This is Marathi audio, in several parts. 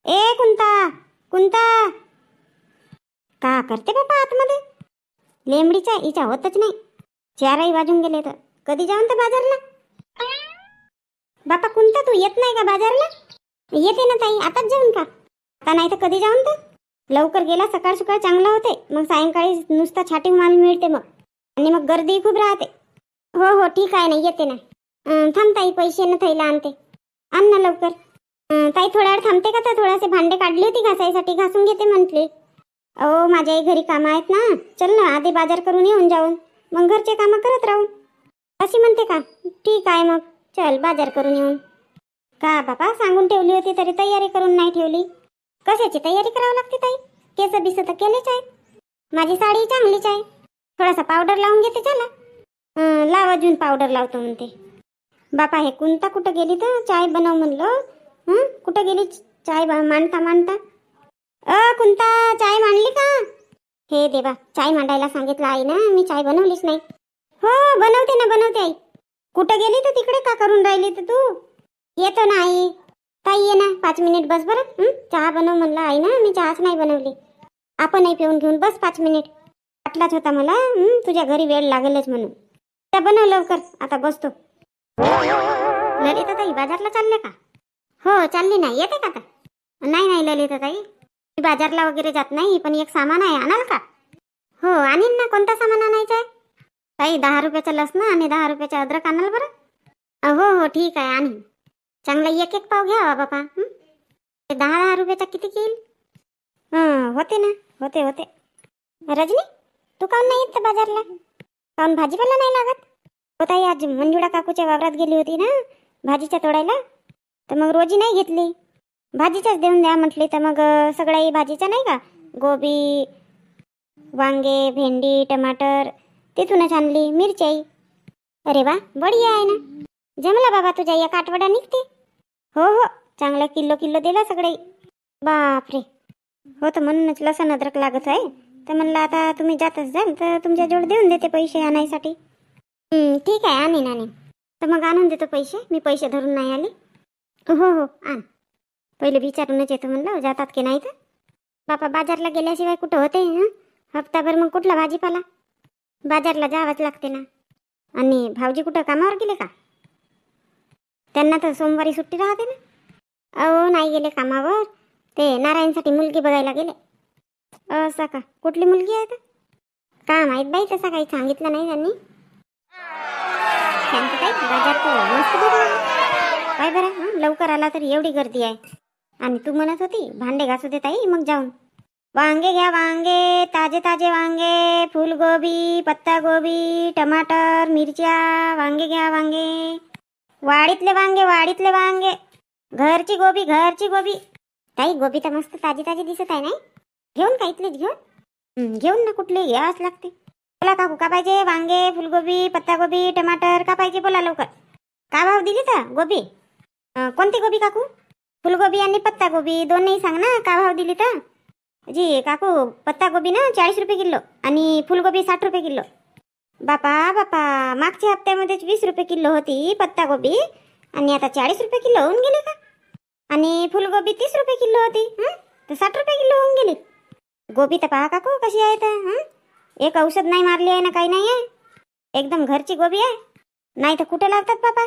ए कुंता, कुंता, का करते बाबा आतमध्ये? लेंबडीच्या हिच्या होतच नाही. 4 वाजून गेले तर कधी जाऊन तर बाजारला? बापा कुंता, तू येत नाही का बाजारला? येते ना ताई, आताच जाऊन का? आता नाही तर कधी जाऊन तर? लवकर गेला सकाळ सकाळ चांगला होते, मग सायंकाळी नुसता छाटी माल मिळते मग, आणि मग गर्दी खूप राहते. हो हो ठीक आहे ना, येते ना. थांब ताई, पैसे ना थैला आणते. आण ना लवकर. ताई थोड्या वेळ थांबते का? तर थोडेसे भांडे काढली होती घासायसाठी, घासून घेते म्हटले. अहो माझ्याही घरी कामं आहेत ना. चल ना, आधी बाजार करून येऊन जाऊन मग घरचे कामं करत राहू, अशी म्हणते का? ठीक आहे मग, चल बाजार करून येऊन. का बाबा, सांगून ठेवली होती तरी तयारी करून नाही ठेवली? कशाची तयारी करावी लागते ताई? केस बिस तर केलेच आहेत, माझी साडी चांगलीच आहे. थोडासा पावडर लावून घेते. चला लाव, अजून पावडर लावतो म्हणते. बापा हे कुंता कुठं गेली तर? चाय बनव म्हणलं. कुठं गेली चाय मांडता मांडता? कुंता, चाय मांडली का? हे देवा, चाय मांडायला सांगितलं आई ना, मी चाय बनवलीच नाही. हो बनवते ना, बनवते आई. कुठं गेली तर तिकडे का करून राहिली तर तू? येतो ना आई. ताई ये ना, 5 मिनिट बस बरं. चहा बनव म्हणलं आई ना, मी चहाच नाही बनवली. आपणही पिऊन घेऊन बस 5 मिनिट. वाटलाच होता मला तुझ्या घरी वेळ लागेलच म्हणून. त्या बनव लवकर, आता बसतो. ललिता ताई बाजारला चालले का? हो चालली ना, येते का आता? नाही नाही ललिता ताई, मी बाजारला वगैरे जात नाही, पण एक सामान आहे, आणाल का? हो आणीन ना. कोणता सामान आणायचा आहे ताई? 10 रुपयाचा लसण आणि 10 रुपयाचा अद्रक आणाल बरं. हो हो ठीक आहे, आणीन. चांगला एक एक पाव घ्या बाबा. 10 रुपयाचा किती येईल? होते ना, होते होते. रजनी, तू काऊन नाही येत बाजारला? काऊन भाजीपाला नाही लागत? हो ताई, आज मंजुळा काकूच्या वावरात गेली होती ना भाजीच्या तोडायला, तर मग रोजी नाही घेतली. भाजीच्याच देऊन द्या म्हटली, तर मग सगळ्याही भाजीच्या नाही का, गोबी, वांगे, भेंडी, टमाटर तिथूनच आणली. मिरच्याही. अरे वा, बढिया आहे ना. जमला बाबा, तुझ्या या आठवडा निघते. हो हो, चांगला किलो किलो दिला सगळे. बापरे, हो तर म्हणूनच लसण अद्रक लागत आहे. तर म्हणलं आता तुम्ही जातच जाल तर तुमच्या जोड देऊन देते पैसे आणायसाठी. ठीक आहे, आणीन आणीन. तर मग आणून देतो पैसे. मी पैसे धरून नाही आले. हो हो आण. पहिले विचारूनच येतो म्हणलं जातात की नाही तर. बापा बाजारला गेल्याशिवाय कुठं होते? हप्ताभर मग कुठला भाजीपाला? बाजारला जावंच लागते ना. आणि भाऊजी कुठं कामावर गेले का? त्यांना तर सोमवारी सुट्टी राहते ना. अहो नाही गेले कामावर, ते नारायणसाठी मुलगी बघायला गेले. असं का? कुठली मुलगी आहे तर? का माहीत बाई, तसा काही सांगितलं नाही त्यांनी. शांतताई, बाजार तर मस्त भरला काय बरं. लवकर आला तर एवढी गर्दी आहे. आणि तू म्हणत होती भांडे घासू दे ताई, मग जाऊन. वांगे घ्या, वांगे, ताजे ताजे वांगे, फुलगोबी, पत्तागोबी, टमाटर, मिरच्या. वांगे घ्या वांगे, वाडीतले वांगे, वाडीतले वांगे, घरची गोबी, घरची गोबी. ताई गोबी तर मस्त ताजी ताजी दिसत आहे नाही? घेऊन का इथलीच घेऊन? घेऊन ना, कुठले घ्यावंच लागते. बोला काकू, का पाहिजे? वांगे, फुलगोबी, पत्तागोबी, टमाटर का पाहिजे? बोला लवकर. का भाव दिली तर गोबी? कोणती गोबी काकू? फुलगोबी आणि पत्तागोबी दोन्ही सांग ना, का भाव दिली तर? जी काकू, पत्तागोबी ना 40 रुपये किलो आणि फुलगोबी 60 रुपये किलो. बापा बापा, मागच्या हप्त्यामध्येच 20 रुपये किलो होती पत्तागोबी, आणि आता 40 रुपये किलो होऊन गेली का? आणि फुलगोबी 30 रुपये किलो होती, तर 60 रुपये किलो होऊन गेली. गोबी तर पहा काकू कशी आहे तर. एक औषध नाही मारली आहे ना, काही नाही आहे, एकदम घरची गोबी आहे. नाही तर कुठे लावतात बापा?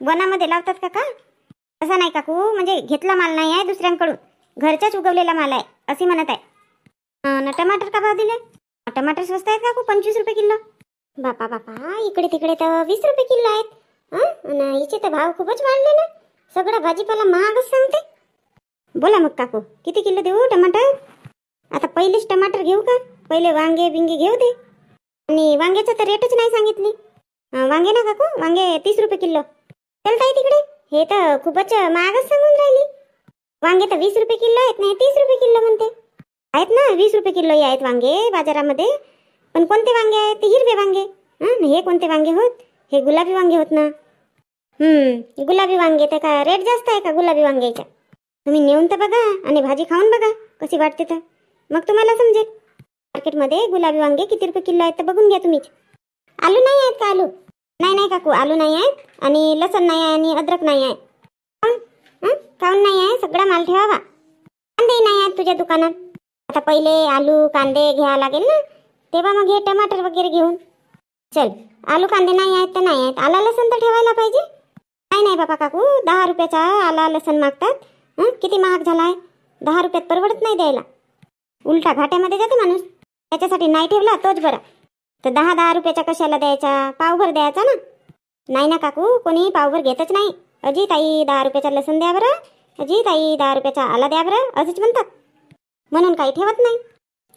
वनामध्ये लावतात का? असं नाही काकू, म्हणजे घेतला माल नाही आहे दुसऱ्यांकडून, घरच्याच उगवलेला माल आहे असे म्हणत आहे. टमाटर का भाव दिले? टमाटर स्वस्त आहेत काकू, 25 रुपये किलो. बापा बापा, इकडे तिकडे तर 20 रुपये किलो आहेत. आणि हिचे तर भाव खूपच वाढले ना, सगळा भाजीपाला महागच सांगते. बोला मग काकू, किती किलो देऊ टमाटर? आता पहिलेच टमाटर घेऊ का? पहिले वांगे बिंगे घेऊ दे. आणि वांग्याचं तर रेटच नाही सांगितली. वांगे ना काकू, वांगे 30 रुपये किलो. चलताय तिकडे, हे तर खूपच महागच सांगून राहिली. वांगे तर 20 रुपये किलो आहेत, नाही 30 रुपये किलो म्हणते. आहेत ना, 20 रुपये किलो आहेत वांगे बाजारामध्ये. पण कोणते वांगे आहेत? ते हिरवे वांगे. हे कोणते वांगे होत? हे गुलाबी वांगे होत ना. गुलाबी वांगे तर का रेट जास्त आहे का गुलाबी वांग्याच्या? तुम्ही नेऊन तर बघा आणि भाजी खाऊन बघा कशी वाटते तर, मग तुम्हाला समजेल. मार्केटमध्ये गुलाबी वांगे किती रुपये किलो आहेत तर बघून घ्या तुम्हीच. आलू नाही आहेत का? आलू नाही नाही काकू, आलू नाही आहेत आणि लसण नाही आहे आणि अद्रक नाही आहे. काऊन नाही आहे? सगळा माल ठेवावा. कांदे नाही आहेत तुझ्या दुकानात. आता पहिले आलू कांदे घ्यावं लागेल ना, तेव्हा मग हे टमाटर वगैरे घेऊन. चल, आलू कांदे नाही आहेत तर नाही आहेत, आला लसण तर ठेवायला पाहिजे. नाही नाही बापा काकू, 10 रुपयाचा आला लसण मागतात. किती महाग झाला आहे, 10 रुपयात परवडत नाही द्यायला. उलटा घाट्यामध्ये जाते माणूस. त्याच्यासाठी नाही ठेवला तोच बरा. तर 10-10 रुपयाचा कशाला द्यायचा, पावभर द्यायचा ना. नाही ना काकू, कोणी पावभर घेतच नाही. अजी ताई 10 रुपयाचा लसण द्या बरं, अजी ताई 10 रुपयाचा आला द्या बरं, असंच म्हणतात. म्हणून काही ठेवत नाही.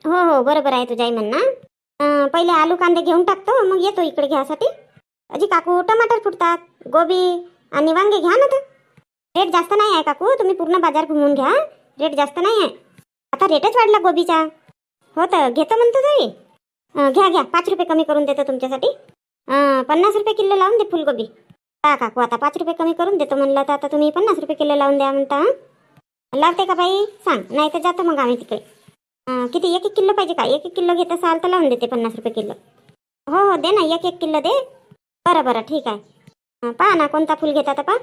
हो हो बरोबर आहे तुझ्याही म्हणणं. पहिले आलू कांदे घेऊन टाकतो, मग येतो इकडे घ्यासाठी. अजी काकू टमाटर फुटतात, गोबी आणि वांगे घ्या ना. तर रेट जास्त नाही आहे काकू, तुम्ही पूर्ण बाजार घुमून घ्या, रेट जास्त नाही आहे. आता रेटच वाढला गोबीचा. हो तर घेतो म्हणतो तरी. घ्या घ्या, 5 रुपये कमी करून देतो तुमच्यासाठी. 50 रुपये किलो लावून दे फुलगोबी. का काकू, आता 5 रुपये कमी करून देतो म्हणलं तर आता तुम्ही 50 रुपये किलो लावून द्या म्हणता. लावते का बाई सांग, नाही तर जातो मग आम्ही तिकडे. किती 1-1 किलो पाहिजे का? 1-1 किलो घेत असाल तर लावून देते 50 रुपये किलो. हो हो दे ना, 1-1 किलो दे. बरं बरं ठीक आहे. पहा ना कोणता फुल घेतात पहा.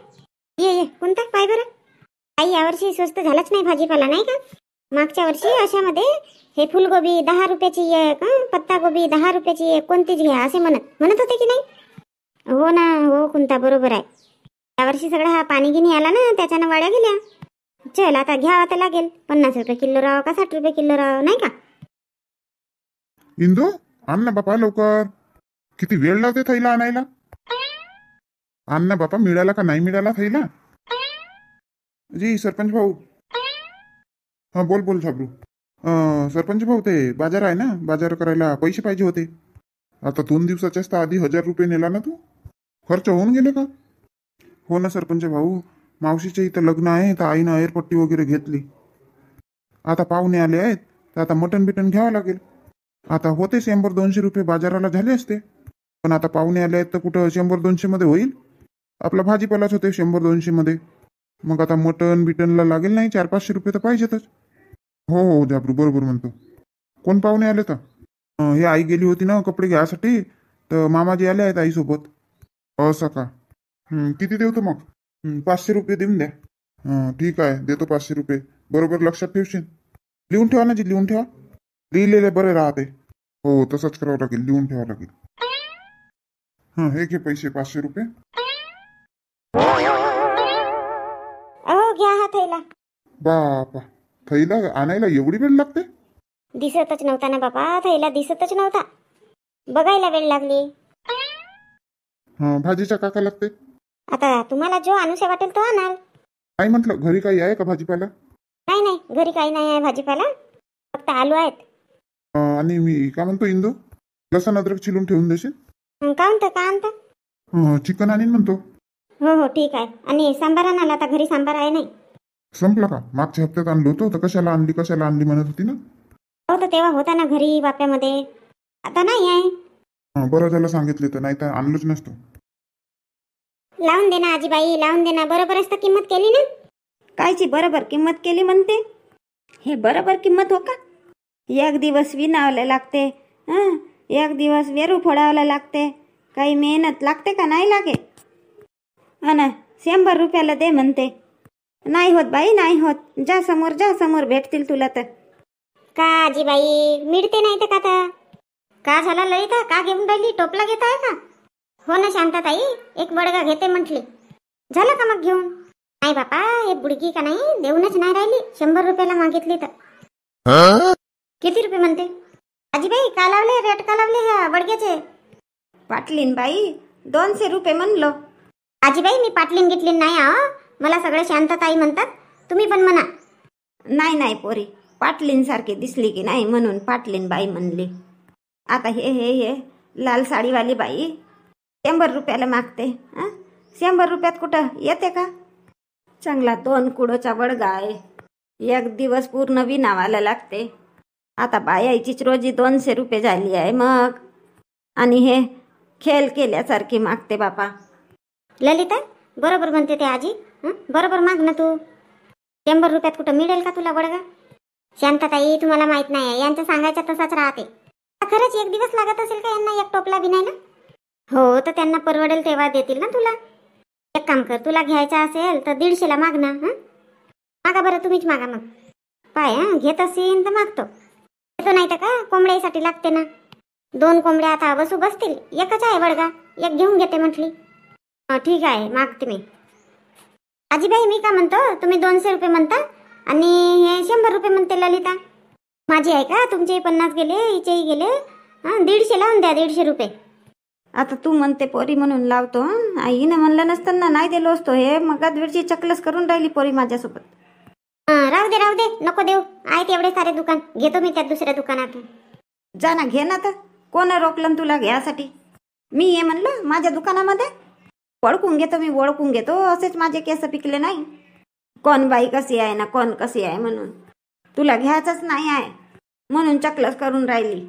ये कोणता पाय बरं. काही यावर्षी स्वस्त झालाच नाही भाजीपाला, नाही का? मागच्या वर्षी अशामध्ये हे फुलगोबी 10 रुपयाची एक, पत्ता गोबी 10 रुपयाची एक, कोणतीच घ्या असे म्हणत होते की नाही. हो ना हो कोणता, बरोबर आहे. यावर्षी सगळा हा पाणी गिनी आला ना, त्याच्यानं वाड्या गेल्या. चल आता घ्यावं तर लागेल. 50 रुपये किलो राव का 60 रुपये किलो राव, नाही का? इंदू आण ना बापा लवकर, किती वेळ लावते थैला आणायला. आण ना बापा, मिळाला का नाही मिळाला थैला. जी सरपंच भाऊ. हा बोल बोल झाबरू. सरपंच भाऊ, ते बाजार आहे ना, बाजार करायला पैसे पाहिजे होते. आता 2 दिवसाच्याच तर आधी 1000 रुपये नेला ना तू. खर्च होऊन गेले का? हो ना सरपंच भाऊ, मावशीच्या इथं लग्न आहे तर आईनं एअरपट्टी वगैरे घेतली. आता पाहुणे आले आहेत तर आता मटन बिटन घ्यावं लागेल. आता होते 100-200 रुपये बाजाराला झाले असते, पण आता पाहुणे आले आहेत तर कुठं 100-200 मध्ये होईल. आपला भाजीपालाच होते 100-200 मध्ये. मग आता मटन बिटनला लागेल नाही 400-500 रुपये तर पाहिजेतच. हो हो जाबरू बरोबर म्हणतो. कोण पाहुणे आले तर? हे आई गेली होती ना कपडे घ्यायसाठी, तर मामाजी आले आहेत आईसोबत. असं का? किती देऊ तर मग? 500 रुपये देऊन द्या. ठीक आहे देतो 500 रुपये. बरोबर लक्षात ठेवशील. लिहून ठेवा ना जी, लिहून ठेवा. लिहिलेले बरे राहते. हो तसंच करावं लागेल, लिहून ठेवावं लागेल. हे घे पैसे 500 रुपये. घ्या हा थैला. बापा, थैला आणायला एवढी वेळ लागते? दिसतच नव्हता ना बाबा, थैला दिसतच नव्हता, बघायला वेळ लागली. भाजीचा काका लागते. आता तुम्हाला जो आणूशे वाटेल तो आणाल. काय म्हटलं, घरी काही आहे का भाजीपाला? नाही नाही, घरी काही नाही आहे भाजीपाला, फक्त आलू आहेत. आणि मी काय म्हणतो इंदू, लसण अद्रक चिरून ठेवून देशील? का म्हणता का आणता? चिकन आणीन म्हणतो. हो हो ठीक आहे. आणि सांबार आणाल, आता घरी सांबार आहे नाही. संपला का? मागच्या हप्त्यात आणलो होतो तर कशाला आणली म्हणत होती ना. हो तर तेव्हा होता ना घरी वाप्यामध्ये, आता नाही आहे. बरं झालं सांगितले, तर नाही तर आणलोच नसतो. लावून दे ना आजीबाई, लावून दे ना. बरोबरच तर किंमत केली ना. कायची बरोबर किंमत केली म्हणते? हे बरोबर किंमत हो का? 1 दिवस विणावलं लागते, एक दिवस वेरू फोडावलं लागते, काही मेहनत लागते का नाही लागे? ना 100 रुपयाला दे म्हणते. नाही होत बाई, नाही होत. जा समोर भेटतील तुला तर. का आजीबाई मिळते नाही तर का झाला ललिता, का घेऊन राहिली? टोपला घेत आहे का? हो ना शांताताई, एक बडगा घेते म्हटली. झालं का मग घेऊन? नाही बापा, हे बुडकी का नाही देऊनच नाही राहिली. 100 रुपयाला मागितली तर. किती रुपये म्हणते आजीबाई? का लावले रेट, का लावले ह्या बडग्याचे? पाटलीन बाई 200 रुपये म्हणलो. आजीबाई मी पाटलीन गिटलीन नाही आहो, मला सगळे शांतताई म्हणतात. तुम्ही पण म्हणा. नाही पोरी, पाटलीन सारखी दिसली की नाही म्हणून पाटलीन बाई म्हणली. आता हे लाल साडीवाली बाई 100 रुपयाला मागते. 100 रुपयात कुठं येते का? चांगला 2 कुडोचा बडगा आहे, 1 दिवस पूर्ण विणावाला लागते. आता बायाचीच रोजी 200 रुपये झाली आहे मग. आणि हे खेळ केल्यासारखी मागते बापा. ललिता बरोबर म्हणते ते आजी. बरोबर माग ना तू. 100 रुपयात कुठं मिळेल का तुला बडगा? शांताताई तुम्हाला माहित नाही, यांचं सांगायचं तसाच राहते. खरंच 1 दिवस लागत असेल का यांना एक टोपला बिनायला? हो तर त्यांना परवडेल तेव्हा देतील ना तुला. एक काम कर, तुला घ्यायचा असेल तर 150ला माग ना. मागा बरं, तुम्हीच मागा मग. पाय घेत असेल तर मागतो. घेतो नाही तर का कोंबड्यासाठी लागते ना. 2 कोंबड्या आता बसू बसतील. एकच आहे बडगा, एक घेऊन घेते म्हटली. ठीक आहे, मागते मी. आजीबाई मी का म्हणतो, तुम्ही 200 रुपये म्हणता आणि हे 100 रुपये म्हणते ललिता. माझी आहे का, तुमचे 50 गेले, हिचेही गेले. 150 लावून द्या, 150 रुपये. आता तू म्हणते पोरी म्हणून लावतो. आईनं म्हणलं नसतं ना, नाही दिलो असतो. हे मग वेळची चकलस करून राहिली पोरी माझ्यासोबत. राहू दे, नको देऊ. आहेत एवढे सारे दुकान, घेतो मी त्या दुसऱ्या दुकानातून. जा ना, घे ना. तर कोण रोकलं तुला घ्यासाठी? मी ये म्हणलं माझ्या दुकानामध्ये? ओळखून घेतो. असेच माझे केस पिकले नाही. कोण बाई कशी आहे ना, कोण कशी आहे म्हणून. तुला घ्यायचंच नाही आहे म्हणून चकलस करून राहिली.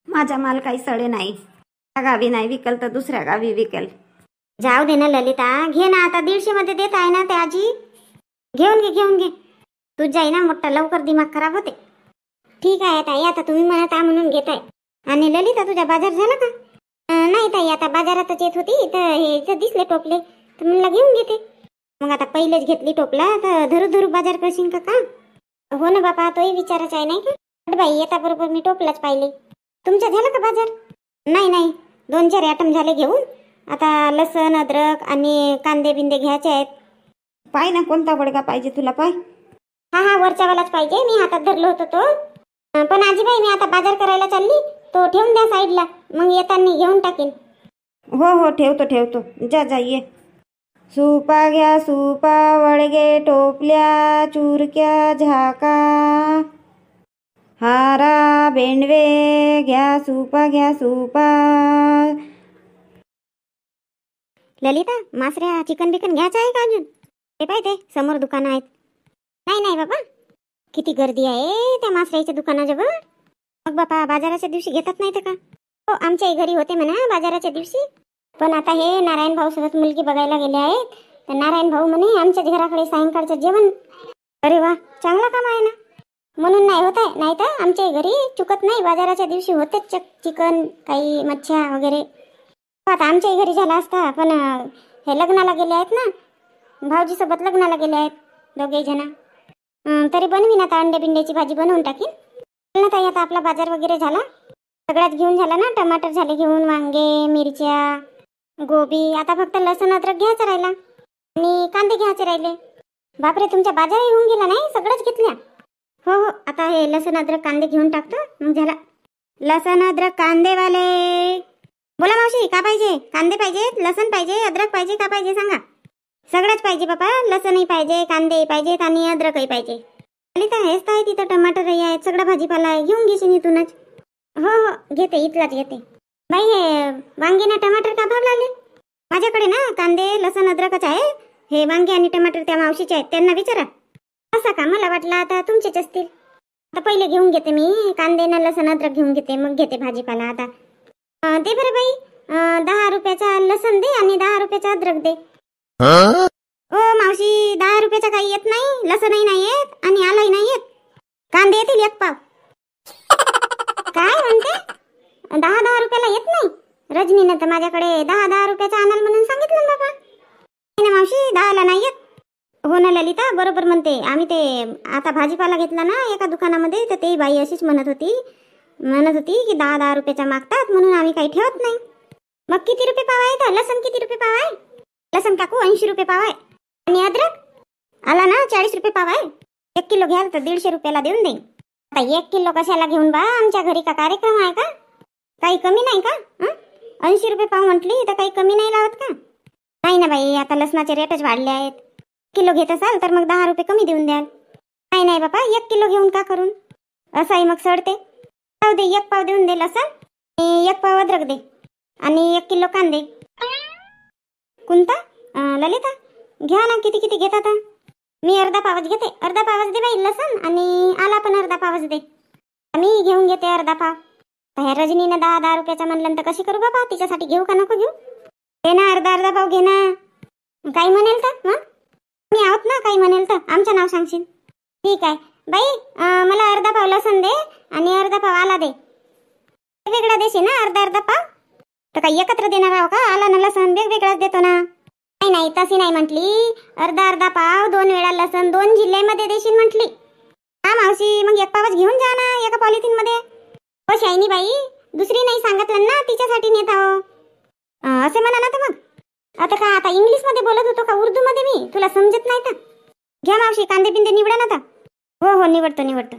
माझा माल काही सडे नाही. त्या गावी नाही विकल तर दुसऱ्या गावी विकल. जाऊ दे ना ललिता, घे ना. आता 150 मध्ये देत आहे ना ते आजी. घेऊन घे. तुझ्या ना मोठा लवकर दिमाग खराब होते. ठीक आहे ताई, आता तुम्ही म्हणत आहे म्हणून घेत आहे. आणि ललिता तुझा बाजार झाला का? नाही ताई, आता बाजारातच येत होती तर हे दिसले टोपले तर म्हणलं घेऊन घेते. मग आता पहिलेच घेतली टोपला तर धरू बाजार करशील का? हो ना बापा, तोही विचारच आहे नाही का? बाई येता बरोबर मी टोपलाच पाहिले. तुमचा झाला का बाजार? नाही, 2-4 आयटम झाले घेऊन. आता लसण, अद्रक आणि कांदे बिंदे घ्यायचे आहेत. पाय ना कोणता बडगा पाहिजे तुला, पाय. हा वरच्यावालाच पाहिजे. मी हातात धरलो होतो तो. पण आजीबाई मी आता बाजार करायला चालली, तो ठेवून द्या साईडला, मग येताना घेऊन टाकेन. हो ठेवतो. जा ये. सुपा घ्या, सुपा, वडगे, टोपल्या, चुरक्या, झाका, हारा, बेंडवे घ्या, सुपा. ललिता, मासऱ्या चिकन बिकन घ्यायचं आहे का अजून? ते पाहिजे समोर दुकानं आहेत. नाही बाबा, किती गर्दी आहे त्या मासऱ्याच्या दुकानाजवळ. मग बापा बाजाराच्या दिवशी घेतात नाही तर का? हो, आमच्याही घरी होते म्हणा बाजाराच्या दिवशी. पण आता हे नारायण भाऊ सोबत मुलगी बघायला गेले आहेत. तर नारायण भाऊ म्हणे आमच्याच घराकडे सायंकाळचं जेवण. अरे वा, चांगला काम आहे ना. म्हणून नाही होत आहे, नाही तर आमच्याही घरी चुकत नाही. बाजाराच्या दिवशी होतेच चिकन, काही मच्छ्या वगैरे. आता आमच्याही घरी झाला असता, पण हे लग्नाला गेले आहेत ना, भाऊजी सोबत लग्नाला गेले आहेत दोघे जण. तरी बनवीन आता अंडे बिंड्याची भाजी बनवून टाकीन ना ताई. आता आपला बाजार वगैरे झाला, सगळ्याच घेऊन झाला ना. टमाटर झाले घेऊन, वांगे, मिरच्या, गोबी. आता फक्त लसण, अद्रक घ्यायचं राहिला आणि कांदे घ्यायचे राहिले. बापरे, तुमचा बाजार येऊन गेला नाही, सगळंच घेतल्या. हो, आता हे लसण, अद्रक, कांदे घेऊन टाकतो, मग झाला. लसण, अद्रक, कांदेवाले बोला मावशी, का पाहिजे? कांदे पाहिजेत, लसण पाहिजे, अद्रक पाहिजे, का पाहिजे सांगा. सगळंच पाहिजे बाबा. लसणही पाहिजे, कांदेही पाहिजेत आणि अद्रकही पाहिजे. हेच तर आहे, तिथं टमाटरही आहेत, सगळा भाजीपाला आहे. घेऊन घेशील इथूनच. हो घेते, इथलाच घेते. बाई हे वांगे ना टमाटर का भाव लागले? माझ्याकडे ना कांदे, लसण, अद्रकच आहे. हे वांगे आणि टमाटर त्या मावशीचे आहेत, त्यांना विचारा. असं का? मला वाटलं आता तुमचेच असतील. आता पहिले घेऊन घेते मी कांदे ना लसण, अद्रक घेऊन घेते, मग घेते भाजीपाला. आता दे बरं बाई, 10 रुपयाचा लसण दे आणि 10 रुपयाचा अद्रक दे. ओ मावशी, 10 रुपयाचा काही येत नाही, लसणही नाही येत आणि आलंही नाही येत. कांदे येतील 1 पाव. काय म्हणते? 10 रुपयाला येत नाही? रजनीनं तर माझ्याकडे 10 रुपयाचा आणाल म्हणून सांगितलं ना बाबा. नाही मावशी, 10ला नाही येत. हो ना ललिता, बरोबर म्हणते. आम्ही ते आता भाजीपाला घेतला ना एका दुकानामध्ये, तर ते बाई अशीच म्हणत होती की 10 रुपयाचा मागतात म्हणून आम्ही काही ठेवत नाही. मग किती रुपये पाव आहे? तर लसण किती रुपये पाव आहे? लसण काकू 80 रुपये पाव आहे. आणि अद्रक आला ना 40 रुपये पाव आहे. 1 किलो घ्याल तर 150 रुपयाला देऊन देईन. आता 1 किलो कशाला घेऊन बा? आमच्या घरी का कार्यक्रम आहे का? काही कमी नाही का? 80 रुपये पाव म्हटली तर काही कमी नाही लावत का? नाही ना बाई, आता लसणाचे रेटच वाढले आहेत. 1 किलो घेत असाल तर मग 10 रुपये कमी देऊन द्याल. नाही बाबा, 1 किलो घेऊन का करून? असंही मग सडते. जाऊ दे, 1 पाव देऊन दे लसण आणि 1 पाव अद्रक दे आणि 1 किलो कांदे. कोणता? ललिता घ्या ना, किती किती घेतात? मी अर्धा पावच घेते. अर्धा पावच दे बाई लसण आणि आला पण अर्धा पावच दे. मी घेऊन घेते अर्धा पाव. तर ह्या रजनीनं 10 रुपयाचा म्हणलं तर कशी करू बाबा? तिच्यासाठी घेऊ का नको घेऊ? घे ना, अर्धा पाव घे ना. काही म्हणेल तर मी आहोत ना, काही म्हणेल तर आमचं नाव सांगशील. ठीक आहे बाई, मला अर्धा पाव लसण दे आणि अर्धा पाव आला दे. वेगवेगळा देशील ना अर्धा पाव? तर काही एकत्र देणार आहो का? आला ना लसण वेगवेगळाच देतो ना. नाही तशी नाही म्हटली. अर्धा पाव 2 वेळा लसण 2 जिल्ह्यामध्ये देशील म्हटली. हा मावशी मग एक पावच घेऊन जा ना एका पॉलिथिन मध्ये. हो शायनी बाई, दुसरी नाही सांगितलं ना तिच्यासाठी नेत आहो. असे म्हणा ना तर मग. आता इंग्लिश मध्ये बोलत होतो का उर्दू मध्ये मी? तुला समजत नाही तर. घ्या मावशी, कांदे बिंदे निवडा ना आता. हो निवडतो.